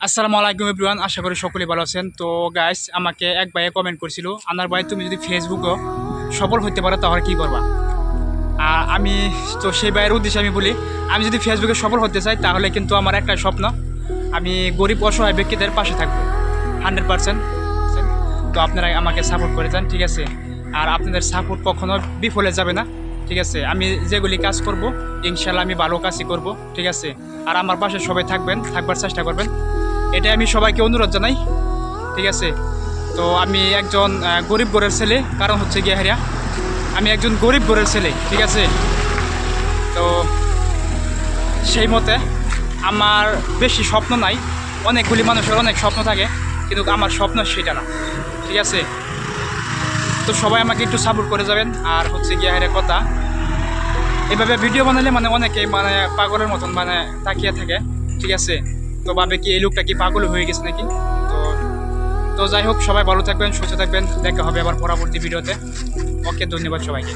আসসালামু আলাইকুম এভরিওয়ান, আশা করি সকলেই ভালো আছেন। তো গাইস, আমাকে এক ভাইয়ে কমেন্ট করছিল, আনার ভাই তুমি যদি ফেসবুকও সফল হতে পারো তাহলে কী করবা। আর আমি তো সেই ভাইয়ের উদ্দেশ্যে আমি বলি, আমি যদি ফেসবুকে সফল হতে চাই তাহলে কিন্তু আমার একটা স্বপ্ন, আমি গরিব অসহায় ব্যক্তিদের পাশে থাকবো 100%। তো আপনারা আমাকে সাপোর্ট করে যান, ঠিক আছে। আর আপনাদের সাপোর্ট কখনো বিফলে যাবে না, ঠিক আছে। আমি যেগুলি কাজ করব ইনশাল্লাহ আমি ভালো কাজই করব, ঠিক আছে। আর আমার পাশে সবাই থাকবার চেষ্টা করবেন, এটাই আমি সবাইকে অনুরোধ জানাই, ঠিক আছে। তো আমি একজন গরিব ঘরের ছেলে, কারণ হচ্ছে গিয়ে হারিয়া আমি একজন গরিব ঘরের ছেলে, ঠিক আছে। তো সেই মতে আমার বেশি স্বপ্ন নাই, অনেকগুলি মানুষের অনেক স্বপ্ন থাকে, কিন্তু আমার স্বপ্ন সেটা না, ঠিক আছে। তো সবাই আমাকে একটু সাপোর্ট করে যাবেন। আর হচ্ছে গিয়ে হারিয়া কথা, এভাবে ভিডিও বানালে মানে অনেকে মানে পাগলের মতন মানে তাকিয়ে থাকে, ঠিক আছে। তো ভাবে কি এই লোকটা কি পাগল হয়ে গেছে নাকি। তো তো যাই হোক, সবাই ভালো থাকবেন, সুস্থ থাকবেন, দেখা হবে আবার পরবর্তী ভিডিওতে। ওকে, ধন্যবাদ সবাইকে।